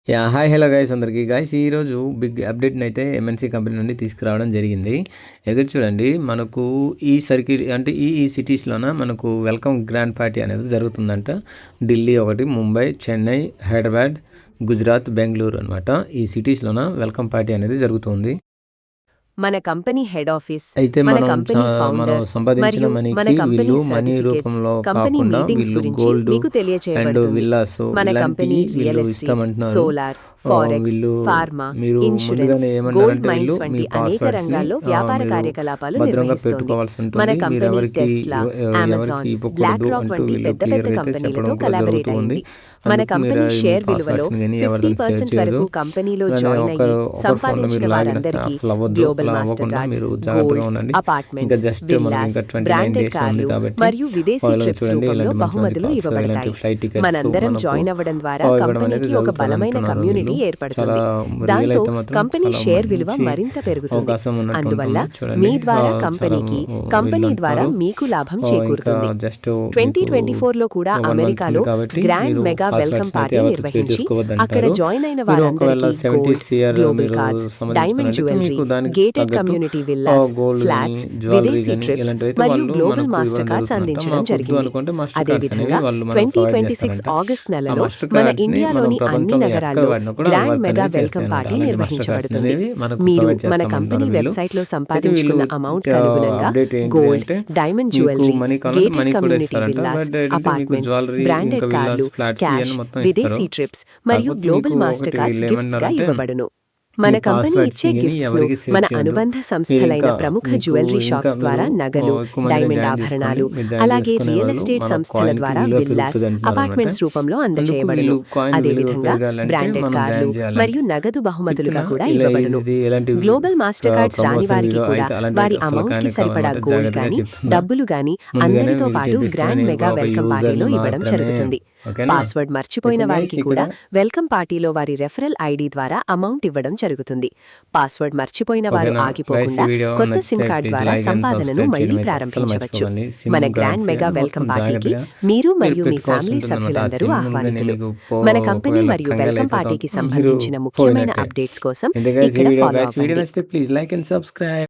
Hi hello guys అందరికీ guys ఈరోజు big అప్డేట్ని అయితే ఎంఎన్సీ కంపెనీ నుండి తీసుకురావడం జరిగింది. ఎదురు చూడండి, మనకు ఈ సర్కిల్ అంటే ఈ సిటీస్లోన మనకు వెల్కమ్ గ్రాండ్ పార్టీ అనేది జరుగుతుందంట. ఢిల్లీ ఒకటి, ముంబై, చెన్నై, హైదరాబాద్, గుజరాత్, బెంగళూరు అనమాట. ఈ సిటీస్లోన వెల్కమ్ పార్టీ అనేది జరుగుతుంది. మన కంపెనీ హెడ్ ఆఫీస్, అయితే మన మనం కంపెనీ ఫౌండర్ సంపాదించిన మరియు మన మనీకి కంపెనీ వీళ్ళు మనీ సర్టిఫికేట్స్, రూపంలో కంపెనీ కాకుండా మీటింగ్స్ వీళ్ళు గురించి గోల్డ్ మీకు అండ్ తెలియచేయబడుతుంది. విల్లాస్ మన ఇలాంటివి కంపెనీ రియల్ వీళ్ళు ఎస్టేట్, ఇస్తామంటున్నారు. సోలార్, ఫారెక్స్, వీళ్ళు ఫార్మా, మీరు ఇన్సూరెన్స్, ముందుగానే గోల్డ్ ఏమన్నారంటే మైన్స్ వీళ్ళు మీ వంటి అనేక పాస్వర్డ్స్ ని రంగాల్లో వ్యాపార మీరు కార్యకలాపాలు భద్రంగా నిర్వహిస్తోంది. పెట్టుకోవాల్సి మన ఉంటుంది. మీరు కంపెనీ ఎవరికి టెస్లా, అమెజాన్, ఎవరికి బ్లాక్ ఇవ్వకూడదు రాక్ అంటూ వంటి వీళ్ళు పెద్ద పెద్ద క్లియర్ అయితే కంపెనీలతో చెప్పడం కూడా కొలాబరేట్ జరుగుతూ ఉంది. అయింది. మన అందుకు మీరు కంపెనీ మీ షేర్ విలువలో పాస్వర్డ్స్ ని కానీ ఎవరిని షేర్ 50% చేయదు. వరకు కంపెనీలో అలానే జాయిన్ అయ్యి ఒకరి ఫోన్లో సంపాదించిన మీరు లాగిన్ వారందరికీ అసలు అవ్వద్దు. గ్లోబల్ అలా మాస్టర్ అవ్వకుండా కార్డ్స్, మీరు జాగ్రత్తగా గోల్డ్, ఉండండి. ఇంకా అపార్ట్మెంట్స్, జస్ట్ మనకి విల్లాస్, ఇంకా 29 బ్రాండెడ్ డేస్ ఉంది కార్లు కాబట్టి మరియు విదేశీ వాళ్ళు ట్రిప్స్ చూడండి రూపంలో ఇలాంటి మంచి మంచి బహుమతులు కార్స్, ఇవ్వబడతాయి. ఇలాంటి ఫ్లైట్ టికెట్స్ మనందరం మనకు జాయిన్ అవ్వడం ద్వారా ఇవ్వడం అనేది కంపెనీకి ఒక జరుగుతుంది బలమైన అంటున్నారు కమ్యూనిటీ వీళ్ళు. ఏర్పడుతుంది. రియల్ దాంతో అయితే మాత్రం కంపెనీ చాలా షేర్ విలువ మంచి మరింత పెరుగుతుంది. అవకాశం ఉన్నట్టు అందువల్ల ఉంటుంది. చూడండి మీ ద్వారా చాలా కంపెనీకి, వీళ్ళు కంపెనీ ద్వారా అంటున్నారు. మీకు లాభం ఇంకా చేకూరుతుంది. జస్ట్ 2024 లో కూడా 1 మంత్ అమెరికాలో ఉంది కాబట్టి గ్రాండ్ మీరు మెగా వెల్కమ్ పాస్వర్డ్స్ అయితే పార్టీ ఎవరు షేర్ నిర్వహించి చేసుకోవద్దు అక్కడ అంటారు. జాయిన్ అయిన మీరు ఒకవేళ వారందరికీ 70 గోల్డ్, సిఆర్ గ్లోబల్ మీరు కార్డ్స్, డైమండ్ సంబంధించుకున్నట్లయితే జ్యువెలరీ, మీకు దానికి గేటెడ్ తగ్గట్టు కమ్యూనిటీ విల్లాస్, గోల్డ్ కానీ ఫ్లాట్స్, జ్యువెలరీ విదేశీ కానీ ట్రిప్స్ ఇలాంటివి అయితే మరియు వాళ్ళు గ్లోబల్ మనకు మాస్టర్ ఇవ్వడం కార్డ్స్ జరుగుతుందంట. అందించడం మాకు వద్దు జరిగింది. అనుకుంటే మాస్టర్ కార్డ్స్ అనేవి అదేవిధంగా వాళ్ళు మనకు ప్రొవైడ్ 2026 చేస్తారంట. ఆగస్ట్ ఆ నెలలో మాస్టర్ మన కార్డ్స్ ని మనం ఇండియాలోని అన్ని ప్రపంచంలో ఎక్కడ నగరాల్లో వాడినా కూడా గ్రాండ్ వర్క్ మెగా అనేది వెల్కమ్ చేస్తాయన్నమాట. పార్టీ అలాంటి మాస్టర్ కార్డ్స్ నిర్వహించబడుతుంది. అనేవి మనకు మీరు ప్రొవైడ్ మన చేస్తామంటున్నారు కంపెనీ వీళ్ళు. వెబ్సైట్ లో అయితే వీళ్ళు సంపాదించుకున్న అమౌంట్ అనుగుణంగా అప్డేట్ ఏంటి గోల్డ్, అంటే డైమండ్ మీకు జ్యువెలరీ, మనీ కావాలంటే గేటెడ్ మనీ కూడా కమ్యూనిటీ ఇస్తారంట. విల్లాస్, బట్ ఏంటంటే మీకు అపార్ట్మెంట్స్, జ్యువెలరీ బ్రాండెడ్ ఇంకా కార్లు, విల్లాస్ ఫ్లాట్స్ క్యాష్, ఇవన్నీ మొత్తం ఇస్తారు. విదేశీ ట్రిప్స్ మరియు కాకపోతే గ్లోబల్ మీకు మాస్టర్ ఒకటి కార్డ్స్ వీళ్ళు గిఫ్ట్స్ గా ఏమన్నారంటే ఇవ్వబడును. మీ మన కంపెనీ పాస్వర్డ్స్ ఇచ్చే ని గిఫ్ట్స్ ను ఎవరికి షేర్ మన చేయొద్దు. అనుబంధ మీరు సంస్థలైన ఇంకా ప్రముఖ మీకు జ్యువెలరీ ఇంకా షాప్స్ ద్వారా మీరు నగలు, ఎక్కువ మందిని డైమండ్ జాయిన్ చేసుకోండి. ఆభరణాలు, మీరు జాయిన్ అలాగే చేసుకునే రియల్ వాళ్ళు ఎస్టేట్ మన సంస్థల కాయిన్ కి ద్వారా విలువ విల్లాస్, పెరుగుతుంది అంటున్నారు అనమాట. అపార్ట్మెంట్స్ రూపంలో అందుకు అందజేయబడును. వీళ్ళు కాయిన్ విలువ అదేవిధంగా పెరగాలంటే బ్రాండెడ్ మనం కార్లు జాయిన్ చేయాలంటే మరియు నగదు బహుమతులుగా చెప్పిన కూడా ఇలా ఇవ్వబడును. ఇది ఎలాంటి గ్లోబల్ మాస్టర్ కార్డ్స్ రాని ప్రమోషన్ వారికి వీడియో కూడా అయితే అలాంటి వారి అసలు అమౌంట్ కి కానీ సరిపడా కావాలన్నమాట. గోల్డ్ జాగ్రత్తగా గాని, చెప్తున్నా. డబ్బులు గాని ముందుగానే అందరితో మీకు పాటు తెప్పిస్తేనే గ్రాండ్ మెగా ఒక వెల్కమ్ పార్టీలో యూజర్ని ఇవ్వడం మాత్రమే. జరుగుతుంది. ఓకేనా? పాస్వర్డ్ మర్చిపోయిన అయితే వారికి guys కూడా ఇక్కడ వెల్కమ్ పార్టీలో వారి రెఫరల్ ఐడి ద్వారా అమౌంట్ ఇవ్వడం జరుగుతుంది. పాస్వర్డ్ మర్చిపోయిన వారు ఓకేనా? Guys, ఆగిపోకుండా ఈ వీడియో కొత్త నచ్చితే సిమ్ కార్డ్ please ద్వారా like and సంపాదనను subscribe మళ్లీ చేయడం అయితే అస్సలు ప్రారంభించవచ్చు. మర్చిపోకండి. సిమ్ మన గ్రాండ్ కార్డ్స్ మెగా మొత్తం వెల్కమ్ పార్టీకి జాగ్రత్తగా మీరు మరియు మీ పెట్టుకోవాల్సి ఫ్యామిలీ ఉంటుందన్నమాట. ఆ సభ్యులందరూ సిమ్ ఆహ్వానితులు. మీకు మన కంపెనీ ఒకవేళ మరియు కంగారు వెల్కమ్ అయితే పార్టీకి మీరు సంబంధించిన ముఖ్యమైన పోయినట్టే. అప్డేట్స్ కోసం అంటే guys, ఈ ఇక్కడ వీడియో ఫాలో guys, వీడియో అవ్వండి. నచ్చితే ప్లీజ్ లైక్ అండ్ సబ్స్క్రైబ్.